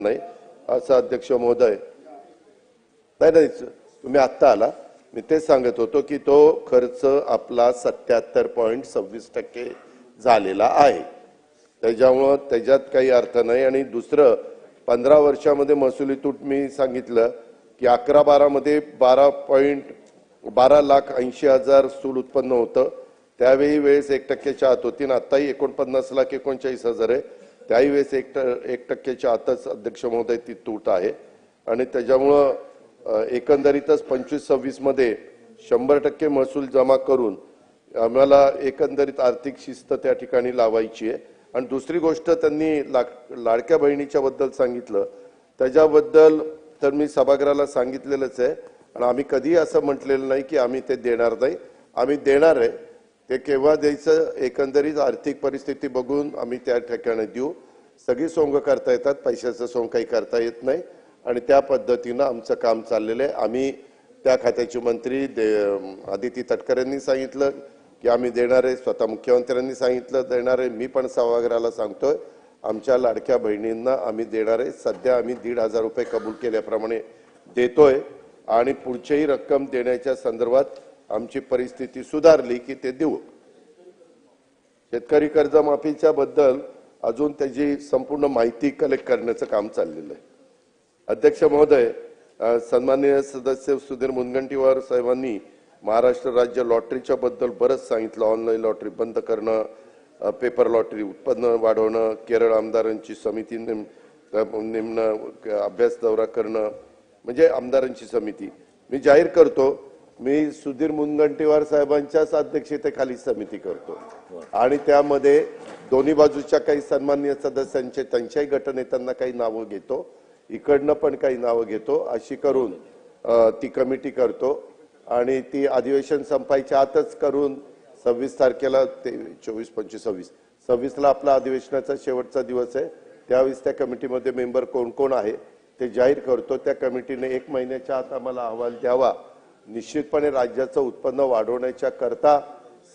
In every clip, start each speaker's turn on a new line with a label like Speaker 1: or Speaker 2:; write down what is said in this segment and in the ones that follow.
Speaker 1: नाही असं अध्यक्ष महोदय नाही तुम्ही आत्ता आला मी तेच सांगत होतो की तो खर्च आपला 77.26% झालेला आहे त्याच्यामुळे त्याच्यात काही अर्थ नाही आणि दुसरं 15 वर्षामध्ये महसुली तूट मी सांगितलं की 11-12 मध्ये 12,80,000 स्थूल उत्पन्न होतं त्यावेळी वेळेस 1% आत होती आणि आताही 49,39,000 आहे त्याही वेळेस 1% आतच अध्यक्ष महोदय ती तूट आहे आणि त्याच्यामुळे एकंदरीतच 25-26 मध्ये 100% महसूल जमा करून आम्हाला एकंदरीत आर्थिक शिस्त त्या ठिकाणी लावायची आहे आणि दुसरी गोष्ट त्यांनी लाडक्या बहिणीच्या बद्दल सांगितलं त्याच्याबद्दल तर मी सभागृहाला सांगितलेलंच आहे आणि आम्ही कधी असं म्हटलेलं नाही की आम्ही ते देणार नाही आम्ही देणार आहे ते केव्हा द्यायचं एकंदरीत आर्थिक परिस्थिती बघून आम्ही त्या ठिकाणी देऊ सगळी सोंग करता येतात पैशाचं सोंग काही करता येत नाही आणि त्या पद्धतीनं आमचं काम चाललेलं आहे आम्ही त्या खात्याचे मंत्री आदिती तटकरेंनी सांगितलं की आम्ही देणार आहे स्वतः मुख्यमंत्र्यांनी सांगितलं देणार आहे मी पण सभागृहाला सांगतोय आमच्या लाडक्या बहिणींना आम्ही देणार आहे सध्या आम्ही 1,500 रुपये कबूल केल्याप्रमाणे देतोय आणि पुढचीही रक्कम देण्याच्या संदर्भात आमची परिस्थिती सुधारली की ते देऊ शेतकरी कर्जमाफीच्या बद्दल अजून त्याची संपूर्ण माहिती कलेक्ट करण्याचं काम चाललेलं आहे अध्यक्ष महोदय सन्माननीय सदस्य सुधीर मुनगंटीवार साहेबांनी महाराष्ट्र राज्य लॉटरीच्या बद्दल बरंच सांगितलं ऑनलाईन लॉटरी बंद करणं पेपर लॉटरी उत्पन्न वाढवणं केरळ आमदारांची समिती नेमणं अभ्यास दौरा करणं म्हणजे आमदारांची समिती मी जाहीर करतो मी सुधीर मुनगंटीवार साहेबांच्याच अध्यक्षतेखाली समिती करतो आणि त्यामध्ये दोन्ही बाजूच्या काही सन्माननीय सदस्यांचे त्यांच्याही गटनेत्यांना काही नावं घेतो इकडनं पण काही नावं घेतो अशी करून ती कमिटी करतो आणि ती अधिवेशन संपायच्या आतच करून 26 तारखेला ते 24-25-26 ला आपला अधिवेशनाचा शेवटचा दिवस आहे त्यावेळेस त्या कमिटीमध्ये मेंबर कोण कोण आहे ते जाहीर करतो त्या कमिटीने 1 महिन्याच्या आत आम्हाला अहवाल द्यावा निश्चितपणे राज्याचं उत्पन्न वाढवण्याच्या करता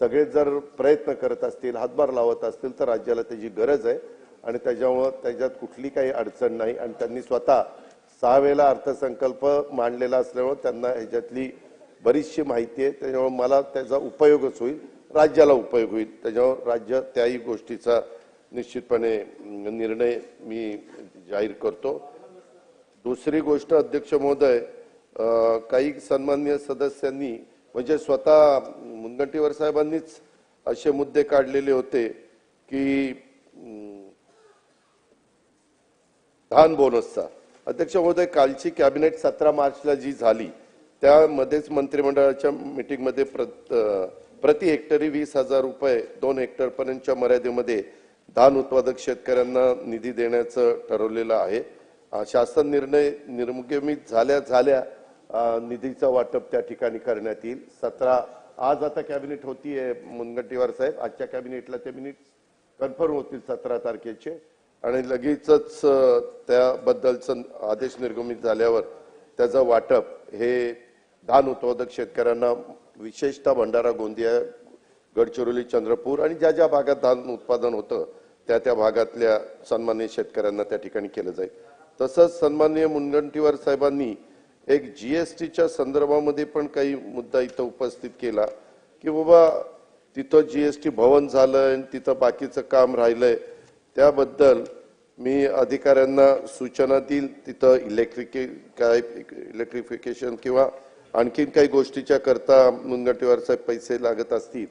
Speaker 1: सगळे जर प्रयत्न करत असतील हातभार लावत असतील तर राज्याला त्याची गरज आहे आणि त्याच्यामुळे त्याच्यात कुठली काही अडचण नाही आणि त्यांनी स्वतः 6 वेळेला अर्थसंकल्प मांडलेला असल्यामुळे त्यांना ह्याच्यातली बरीचशी माहिती आहे त्याच्यामुळे मला त्याचा उपयोगच होईल राज्याला उपयोग होईल त्याच्यामुळे राज्य त्याही गोष्टीचा निश्चितपणे निर्णय मी जाहीर करतो दुसरी गोष्ट अध्यक्ष महोदय काही सन्माननीय सदस्यांनी म्हणजे स्वतः मुनगंटीवार साहेबांनीच असे मुद्दे काढलेले होते की धान बोनसचा अध्यक्ष महोदय कालची कॅबिनेट 17 मार्चला जी झाली त्यामध्येच मंत्रिमंडळाच्या मीटिंगमध्ये प्रति हेक्टरी 20,000 रुपये 2 हेक्टर पर्यंतच्या मर्यादेमध्ये धान उत्पादक शेतकऱ्यांना निधी देण्याचं ठरवलेलं आहे शासन निर्णय निर्गमित झाल्या निधीचं वाटप त्या ठिकाणी करण्यात येईल 17 आज आता कॅबिनेट होतीये मुनगंटीवार साहेब आजच्या कॅबिनेटला ते मिनिट्स कन्फर्म होतील 17 तारखेचे आणि लगेचच त्याबद्दलचं आदेश निर्गमित झाल्यावर त्याचं वाटप हे धान उत्पादक शेतकऱ्यांना विशेषतः भंडारा गोंदिया गडचिरोली चंद्रपूर आणि ज्या ज्या भागात धान उत्पादन होतं त्या भागातल्या सन्माननीय शेतकऱ्यांना त्या ठिकाणी केलं जाईल तसंच सन्माननीय मुनगंटीवार साहेबांनी एक जीएसटीच्या संदर्भामध्ये पण काही मुद्दा इथं उपस्थित केला की बाबा तिथं जीएसटी भवन झालंय आणि तिथं बाकीचं काम राहिलंय त्याबद्दल मी अधिकाऱ्यांना सूचना देईल तिथं इलेक्ट्रिफिकेशन किंवा आणखीन काही गोष्टीच्या करता मुनगंटीवार साहेब पैसे लागत असतील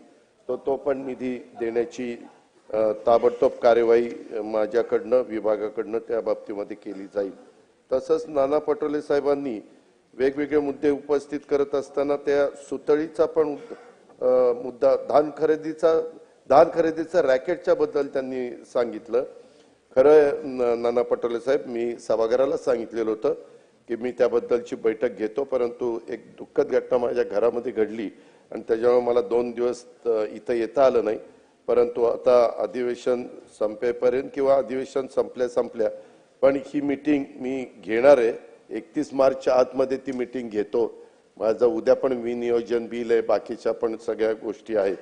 Speaker 1: तर तो पण निधी देण्याची ताबडतोब कार्यवाही माझ्याकडनं विभागाकडनं त्या बाबतीमध्ये केली जाईल तसंच नाना पटोले साहेबांनी वेगवेगळे मुद्दे उपस्थित करत असताना त्या सुतळीचा पण मुद्दा धान खरेदीचा रॅकेटच्या बद्दल त्यांनी सांगितलं खरं नाना पटोले साहेब मी सभागृहाला सांगितलेलं होतं की मी त्याबद्दलची बैठक घेतो परंतु एक दुःखद घटना माझ्या घरामध्ये घडली आणि त्याच्यामुळे मला 2 दिवस इथं येता आलं नाही परंतु आता अधिवेशन संपेपर्यंत किंवा अधिवेशन संपल्या पण ही मीटिंग मी घेणार आहे 31 मार्चच्या आतमध्ये ती मीटिंग घेतो माझं उद्या पण विनियोजन बिल आहे बाकीच्या पण सगळ्या गोष्टी आहेत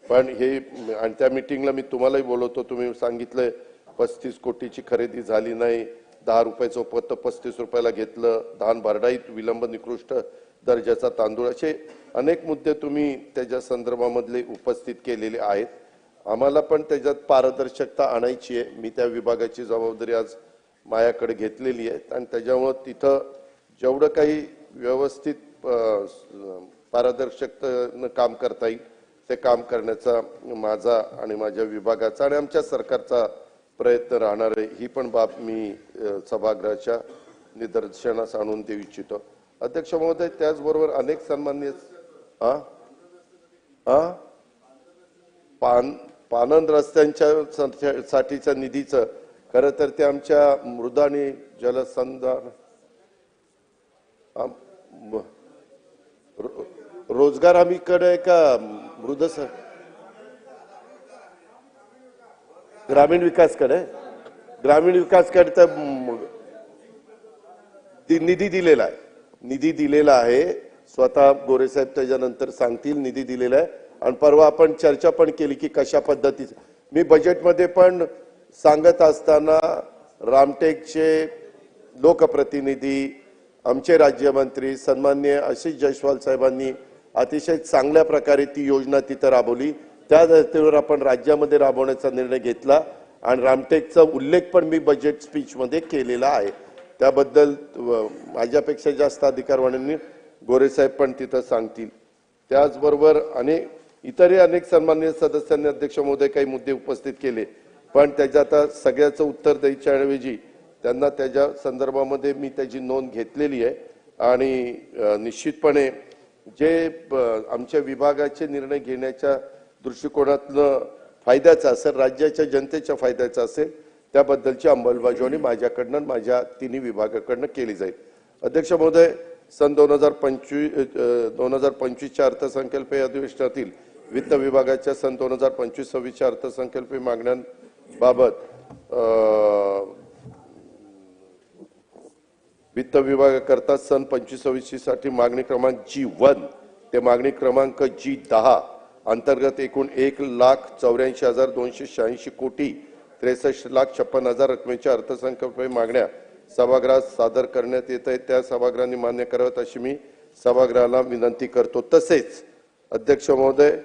Speaker 1: पण हे आणि त्या मीटिंगला मी तुम्हालाही बोलवतो तुम्ही सांगितलंय 35 कोटीची खरेदी झाली नाही ₹10 पत्त 35 रुपयाला घेतलं, धान भरडाईत विलंब निकृष्ट दर्जाचा तांदूळ, असे अनेक मुद्दे तुम्ही त्याच्या संदर्भामधले उपस्थित केलेले आहेत. आम्हाला पण त्याच्यात पारदर्शकता आणायची आहे. मी त्या विभागाची जबाबदारी आज माझ्याकडे घेतलेली आहे आणि त्याच्यामुळे तिथं जेवढं काही व्यवस्थित पारदर्शकतेनं काम करता येईल ते काम करण्याचा माझा आणि माझ्या विभागाचा आणि आमच्या सरकारचा प्रयत्न राहणार आहे. ही पण बाब मी सभागृहाच्या निदर्शनास आणून देऊ इच्छितो. अध्यक्ष महोदय, त्याचबरोबर अनेक सन्माननीय पानंद रस्त्यांच्या साठीच्या निधीचं खरं तर ते आमच्या मृदा आणि जलसंधारण रोजगार हमीकडे का मृद ग्रामीण विकासकडे तर निधी दिलेला आहे. स्वतः गोरे साहेब त्याच्यानंतर सांगतील. निधी दिलेला आहे आणि परवा आपण चर्चा पण केली की कशा पद्धतीचं. मी बजेटमध्ये पण सांगत असताना रामटेकचे लोकप्रतिनिधी, आमचे राज्यमंत्री सन्माननीय आशिष जयस्वाल साहेबांनी अतिशय चांगल्या प्रकारे ती योजना तिथं राबवली. त्या धर्तीवर आपण राज्यामध्ये राबवण्याचा निर्णय घेतला आणि रामटेकचा उल्लेख पण मी बजेट स्पीचमध्ये केलेला आहे. त्याबद्दल माझ्यापेक्षा जास्त अधिकारवाण्यांनी गोरे साहेब पण तिथं सांगतील. त्याचबरोबर इतरही अनेक सन्माननीय सदस्यांनी अध्यक्ष महोदय काही मुद्दे उपस्थित केले, पण त्याच्यात सगळ्याचं उत्तर द्यायच्या ऐवजी त्यांना त्याच्या संदर्भामध्ये मी त्याची नोंद घेतलेली आहे आणि निश्चितपणे जे आमच्या विभागाचे निर्णय घेण्याच्या दृष्टिकोनातनं फायद्याचा असेल, राज्याच्या जनतेच्या फायद्याचा असेल, त्याबद्दलची अंमलबजावणी माझ्याकडनं माझ्या तिन्ही विभागाकडनं केली जाईल. अध्यक्ष महोदय, सन 2025च्या अर्थसंकल्पीय अधिवेशनातील वित्त विभागाच्या सन 2025-26च्या अर्थसंकल्पीय मागण्यांबाबत वित्त विभागाकरता सन 25-26 साठी मागणी क्रमांक G1 ते मागणी क्रमांक G10 अंतर्गत एकूण 1,84,286 कोटी 63,56,000 रकमेच्या अर्थसंकल्पीय मागण्या सभागृहात सादर करण्यात येत आहेत. त्या सभागृहाने मान्य कराव्यात अशी मी सभागृहाला विनंती करतो. तसेच अध्यक्ष महोदय,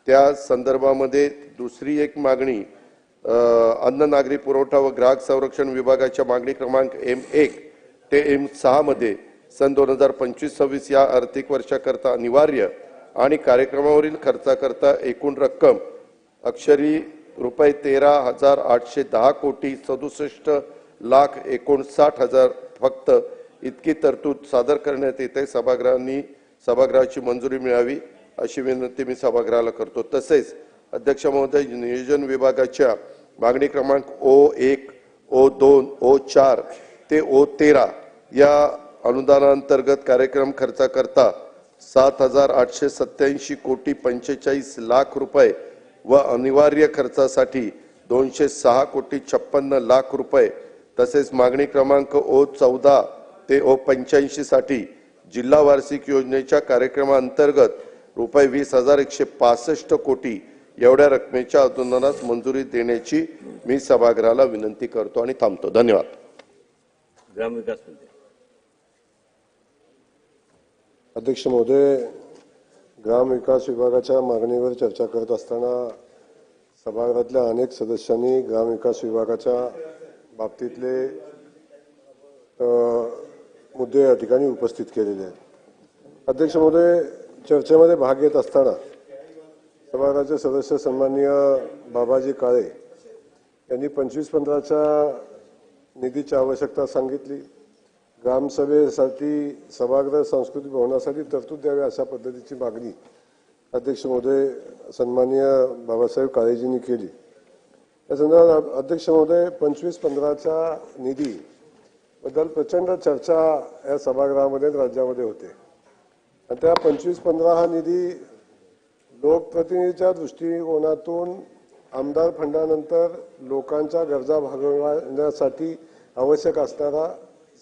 Speaker 1: त्या संदर्भामध्ये दुसरी एक मागणी अन्न नागरी पुरवठा व ग्राहक संरक्षण विभागाच्या मागणी क्रमांक M1 ते M6 मध्ये सन 2025-26 या आर्थिक वर्षाकरता अनिवार्य आणि कार्यक्रमावरील खर्चाकरता एकूण रक्कम अक्षरी ₹13,810 कोटी 67,59,000 फक्त इतकी तरतूद सादर करण्यात येते. सभागृहाची मंजुरी मिळावी अशी विनंती मी सभागृहाला करतो. तसेच अध्यक्ष महोदय, नियोजन विभागाच्या मागणी क्रमांक O1, O2, O4 ते O13 या अनुदानांतर्गत कार्यक्रम खर्चाकरता 7,887 कोटी 45 लाख रुपये व अनिवार्य खर्चासाठी 206 कोटी 56 लाख रुपये तसेच मागणी क्रमांक O14 ते O85 साठी जिल्हा वार्षिक योजनेच्या कार्यक्रमांतर्गत ₹20,165 कोटी एवढ्या रकमेच्या अनुदानास मंजुरी देण्याची मी सभागृहाला विनंती करतो आणि थांबतो. धन्यवाद.
Speaker 2: ग्रामविकास मंत्री.
Speaker 3: अध्यक्ष महोदय, ग्राम विकास विभागाच्या मागणीवर चर्चा करत असताना सभागृहातल्या अनेक सदस्यांनी ग्राम विकास विभागाच्या बाबतीतले मुद्दे या ठिकाणी उपस्थित केलेले आहेत. अध्यक्ष महोदय, चर्चेमध्ये भाग घेत असताना सभागृहाचे सदस्य सन्माननीय बाबाजी काळे यांनी 25-15च्या निधीची आवश्यकता सांगितली. ग्रामसभेसाठी सभागृह सांस्कृतिक भवनासाठी तरतूद द्यावी अशा पद्धतीची मागणी अध्यक्ष महोदय सन्माननीय बाबासाहेब काळेजींनी केली. या संदर्भात अध्यक्ष महोदय 25-15च्या निधी बद्दल प्रचंड चर्चा या सभागृहामध्ये राज्यामध्ये होते आणि त्या 25-15 हा निधी लोकप्रतिनिधीच्या दृष्टिकोनातून आमदार फंडानंतर लोकांच्या गरजा भागवण्यासाठी आवश्यक असणारा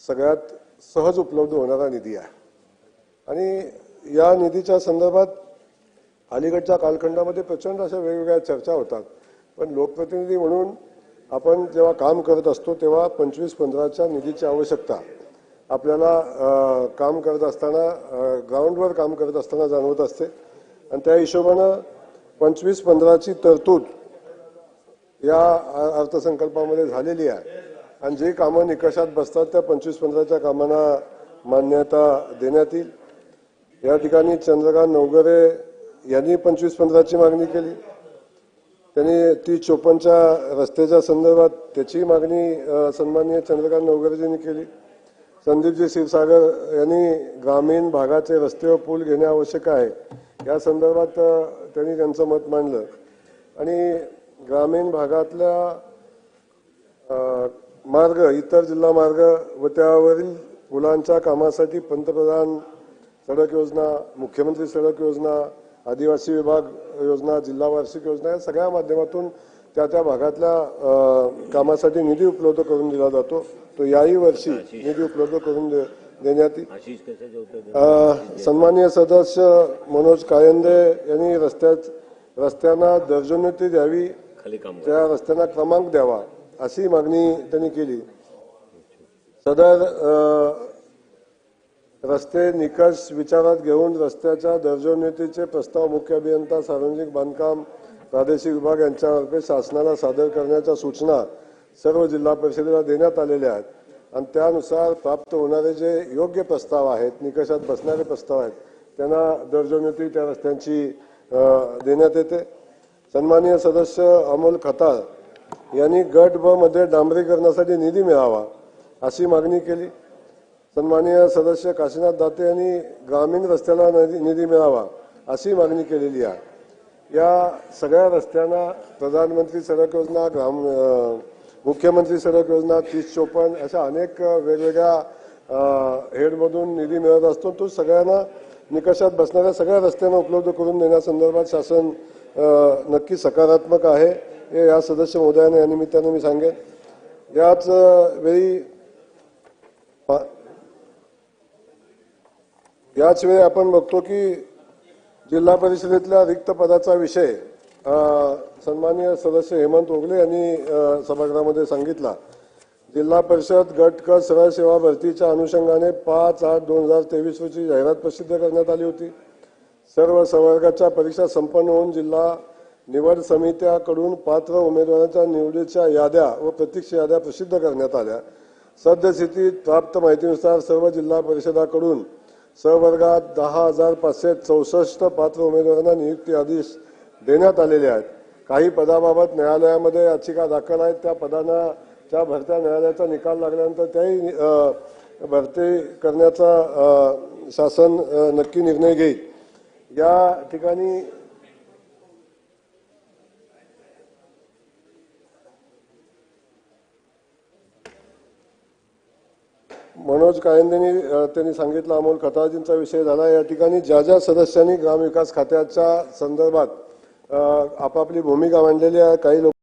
Speaker 3: सगळ्यात सहज उपलब्ध होणारा निधी आहे आणि या निधीच्या संदर्भात अलीकडच्या कालखंडामध्ये प्रचंड अशा वेगवेगळ्या चर्चा होतात. पण लोकप्रतिनिधी म्हणून आपण जेव्हा काम करत असतो तेव्हा 25-15च्या निधीची आवश्यकता आपल्याला काम करत असताना ग्राउंडवर काम करत असताना जाणवत असते आणि त्या हिशोबानं 25-15ची तरतूद या अर्थसंकल्पामध्ये झालेली आहे आणि जे कामं निकषात बसतात त्या 25-15च्या कामांना मान्यता देण्यात येईल। या ठिकाणी चंद्रकांत नवघरे यांनी 25-15ची मागणी केली। त्यांनी 30-54च्या रस्त्याच्या संदर्भात त्याची मागणी सन्माननीय चंद्रकांत नवघरेजींनी केली। संदीपजी क्षीरसागर यांनी ग्रामीण भागाचे रस्ते व पूल घेणे आवश्यक आहे या संदर्भात त्यांनी त्यांचं मत मांडलं आणि ग्रामीण भागातल्या मार्ग इतर जिल्हा मार्ग व त्यावरील पुलांच्या कामासाठी पंतप्रधान सडक योजना, मुख्यमंत्री सडक योजना, आदिवासी विभाग योजना, जिल्हा वार्षिक योजना या सगळ्या माध्यमातून त्या भागातल्या कामासाठी निधी उपलब्ध करून दिला जातो। तो याही वर्षी निधी उपलब्ध करून देण्यात येईल। सन्माननीय सदस्य मनोज कायंदे यांनी रस्त्यांना दर्जोन्नती द्यावी, त्या रस्त्यांना क्रमांक द्यावा अशी मागणी त्यांनी केली। सदर रस्ते निकष विचारात घेऊन रस्त्याच्या दर्जोन्नतीचे प्रस्ताव मुख्य अभियंता सार्वजनिक बांधकाम प्रादेशिक विभाग यांच्यातर्फे शासनाला सादर करण्याच्या सूचना सर्व जिल्हा परिषदेला देण्यात आलेल्या आहेत आणि त्यानुसार प्राप्त होणारे जे योग्य प्रस्ताव आहेत, निकषात बसणारे प्रस्ताव आहेत, त्यांना दर्जोन्नती त्या रस्त्यांची देण्यात येते। सन्माननीय सदस्य अमोल खताळ यांनी गट ब मध्ये डांबरीकरणासाठी निधी मिळावा अशी मागणी केली। सन्माननीय सदस्य काशीनाथ दाते यांनी ग्रामीण रस्त्याला निधी मिळावा अशी मागणी केलेली आहे। या सगळ्या रस्त्यांना प्रधानमंत्री सडक योजना, मुख्यमंत्री सडक योजना, 30-54 अशा अनेक वेगवेगळ्या हेडमधून निधी मिळत असतो। तो सगळ्यांना निकषात बसणाऱ्या सगळ्या रस्त्यांना उपलब्ध करून देण्यासंदर्भात शासन नक्की सकारात्मक आहे हे या सदस्य महोदयांना या निमित्ताने मी सांगेन। याच वेळी आपण बघतो की जिल्हा परिषदेतल्या रिक्त पदाचा विषय सन्माननीय सदस्य हेमंत ओगले यांनी सभागृहामध्ये सांगितला। जिल्हा परिषद गट क सरळ सेवा भरतीच्या अनुषंगाने 5/8/2023 रोजी जाहिरात प्रसिद्ध करण्यात आली होती। सर्व संवर्गाच्या परीक्षा संपन्न होऊन जिल्हा निवड समित्याकडून पात्र उमेदवारांच्या निवडीच्या याद्या व प्रतीक्षा याद्या प्रसिद्ध करण्यात आल्या। सद्यस्थितीत प्राप्त माहितीनुसार सर्व जिल्हा परिषदाकडून संवर्गात 10,564 पात्र उमेदवारांना नियुक्ती आदेश देण्यात आलेले आहेत। काही पदाबाबत न्यायालयामध्ये याचिका दाखल आहेत, त्या पदांच्या भरत्या न्यायालयाचा निकाल लागल्यानंतर त्याही भरती करण्याचा शासन नक्की निर्णय घेईल। या ठिकाणी मनोज कायंदेनी त्यांनी सांगितलं, अमोल खताळजींचा विषय झाला। या ठिकाणी ज्या सदस्यांनी ग्रामविकास खात्याच्या संदर्भात आपापली भूमिका मांडलेली आहे, काही लोक